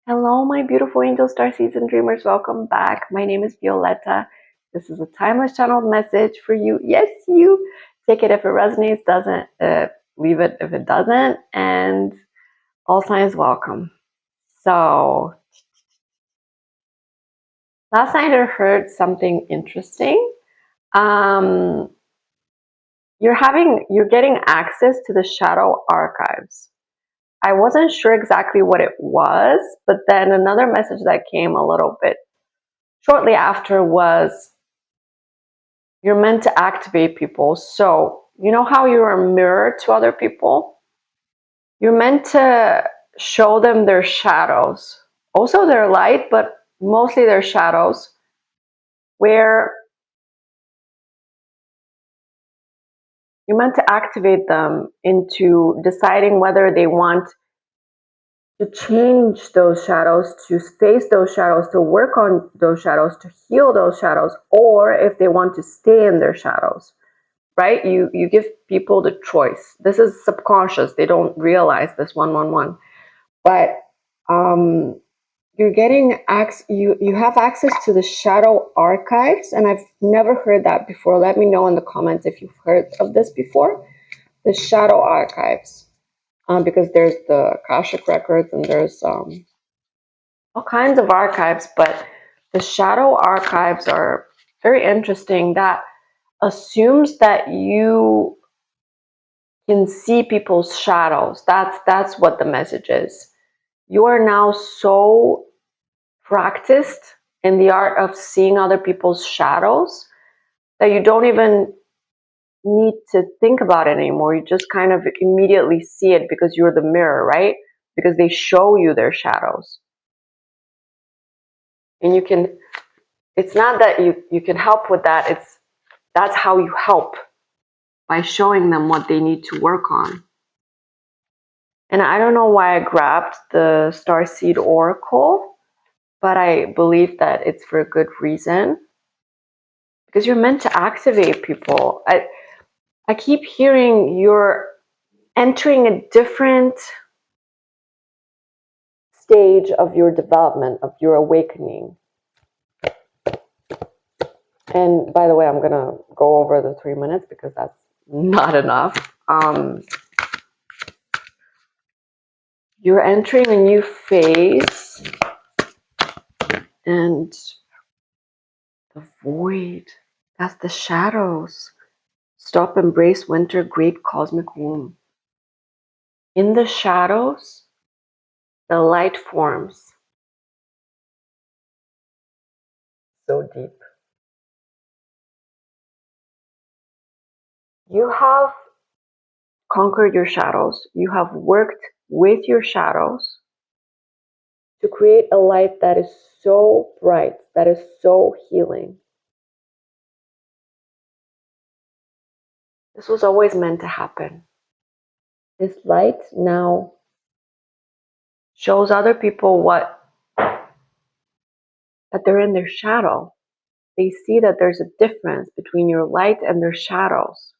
Hello, my beautiful angel starseeds and dreamers. Welcome back. My name is Violeta. This is a timeless channeled message for you. Yes, you. Take it if it resonates, doesn't, leave it if it doesn't. And all signs welcome. So, last night I heard something interesting. Um, you're getting access to the shadow archives. I wasn't sure exactly what it was, but then another message that came a little bit shortly after was you're meant to activate people. So, you know how you're a mirror to other people? You're meant to show them their shadows, also their light, but mostly their shadows, where you're meant to activate them into deciding whether they want to change those shadows, to face those shadows, to work on those shadows, to heal those shadows, or if they want to stay in their shadows. Right? You give people the choice. This is subconscious. They don't realize this 111. But you're getting you have access to the shadow archives, and I've never heard that before. Let me know in the comments if you've heard of this before. The shadow archives. Because there's the Akashic records and there's all kinds of archives, but the shadow archives are very interesting. That assumes that you can see people's shadows. That's what the message is. You are now so practiced in the art of seeing other people's shadows that you don't even need to think about it anymore. You just kind of immediately see it because you're the mirror, right? Because they show you their shadows. And you can, it's not that you can help with that, that's how you help, by showing them what they need to work on. And I don't know why I grabbed the Starseed Oracle, but I believe that it's for a good reason. Because you're meant to activate people. I keep hearing you're entering a different stage of your development, of your awakening. And by the way, I'm going to go over the 3 minutes because that's not enough. You're entering a new phase, and the void, that's the shadows. Stop, embrace winter, great cosmic womb. In the shadows, the light forms. So deep. You have conquered your shadows. You have worked with your shadows to create a light that is so bright, that is so healing. This was always meant to happen. This light now shows other people that they're in their shadow. They see that there's a difference between your light and their shadows.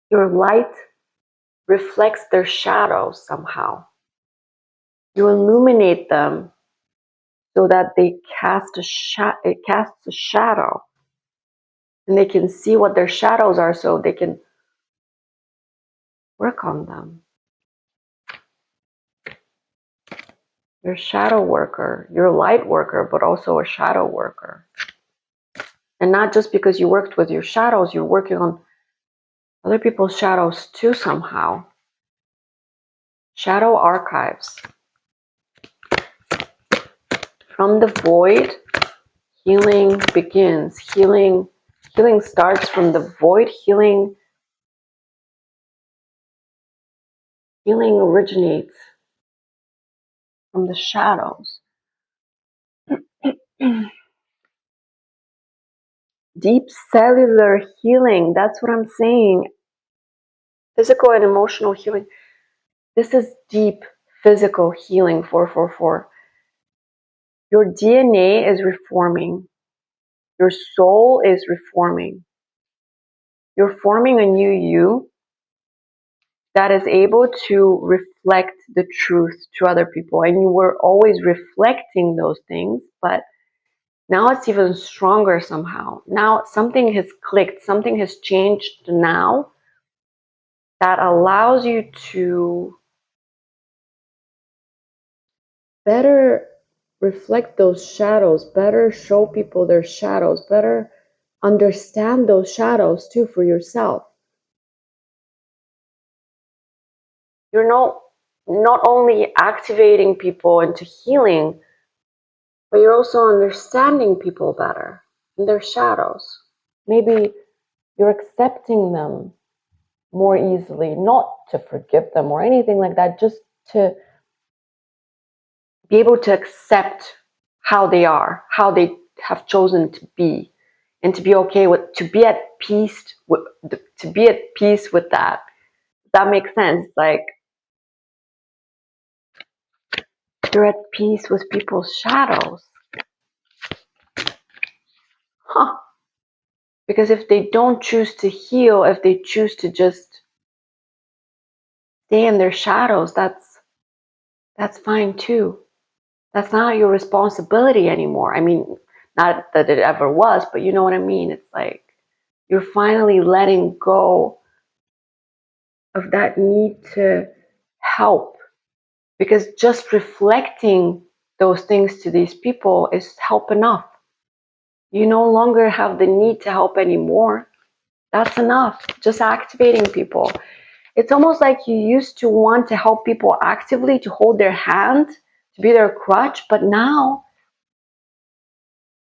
Your light reflects their shadows somehow. You illuminate them so that they it casts a shadow, and they can see what their shadows are so they can work on them. You're a shadow worker. You're a light worker, but also a shadow worker. And not just because you worked with your shadows, you're working on other people's shadows too somehow. Shadow archives. From the void, healing begins. Healing starts from the void. Healing originates from the shadows. Deep cellular healing. That's what I'm saying. Physical and emotional healing. This is deep physical healing. 444. Your DNA is reforming. Your soul is reforming. You're forming a new you that is able to reflect the truth to other people, and you were always reflecting those things, but now it's even stronger somehow. Now something has clicked, something has changed now that allows you to better reflect those shadows, better show people their shadows, better understand those shadows too for yourself. You're not only activating people into healing, but you're also understanding people better in their shadows. Maybe you're accepting them more easily, not to forgive them or anything like that, just to be able to accept how they are, how they have chosen to be, and to be okay with, to be at peace with, that. That makes sense. Like, you're at peace with people's shadows. Huh. Because if they don't choose to heal, if they choose to just stay in their shadows, that's fine too. That's not your responsibility anymore. I mean, not that it ever was, but you know what I mean? It's like you're finally letting go of that need to help, because just reflecting those things to these people is help enough. You no longer have the need to help anymore. That's enough. Just activating people. It's almost like you used to want to help people actively, to hold their hand, to be their crutch, but now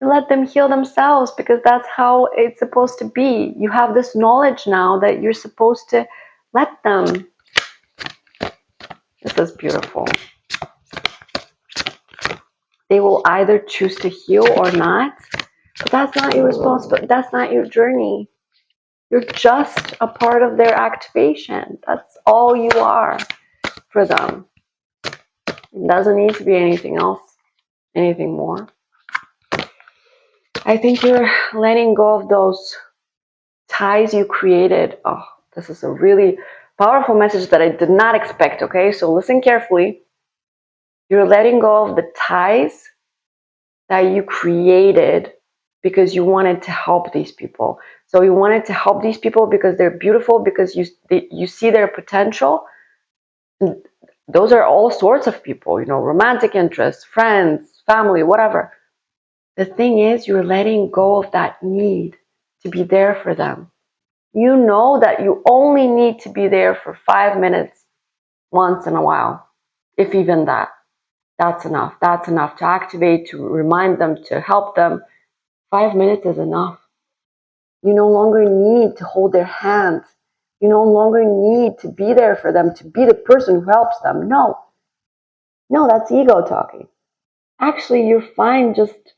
you let them heal themselves, because that's how it's supposed to be. You have this knowledge now that you're supposed to let them. This is beautiful. They will either choose to heal or not, but that's not your responsibility. That's not your journey. You're just a part of their activation. That's all you are for them. It doesn't need to be anything else, anything more. I think you're letting go of those ties you created. Oh, this is a really powerful message that I did not expect, okay? So listen carefully. You're letting go of the ties that you created because you wanted to help these people. So you wanted to help these people because they're beautiful, because you see their potential. Those are all sorts of people, you know, romantic interests, friends, family, whatever. The thing is, you're letting go of that need to be there for them. You know that you only need to be there for 5 minutes once in a while, if even that. That's enough. That's enough to activate, to remind them, to help them. 5 minutes is enough. You no longer need to hold their hands. You no longer need to be there for them, to be the person who helps them. No, that's ego talking. Actually, you're fine just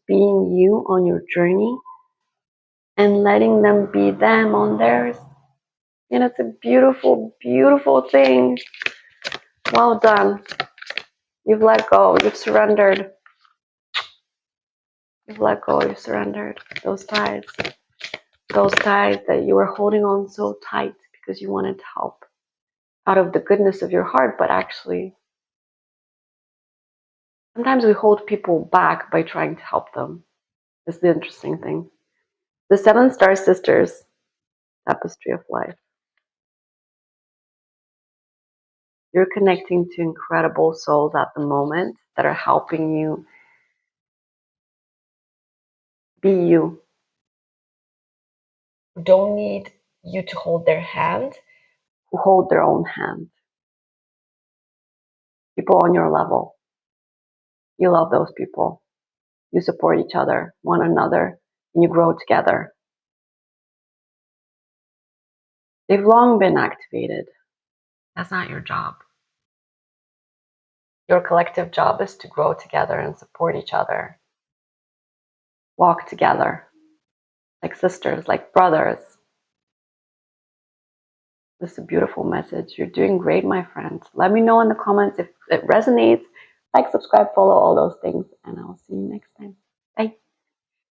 being you on your journey and letting them be them on theirs. And it's a beautiful, beautiful thing. Well done. You've let go. You've surrendered. You've let go. You've surrendered those ties. Those ties that you were holding on so tight because you wanted to help out of the goodness of your heart. But actually, sometimes we hold people back by trying to help them. That's the interesting thing. The 7 Star Sisters, Tapestry of Life. You're connecting to incredible souls at the moment that are helping you be you. Who don't need you to hold their hand, who hold their own hand. People on your level. You love those people. You support each other, one another, and you grow together. They've long been activated. That's not your job. Your collective job is to grow together and support each other. Walk together like sisters, like brothers. This is a beautiful message. You're doing great, my friend. Let me know in the comments if it resonates. Like, subscribe, follow, all those things, and I'll see you next time.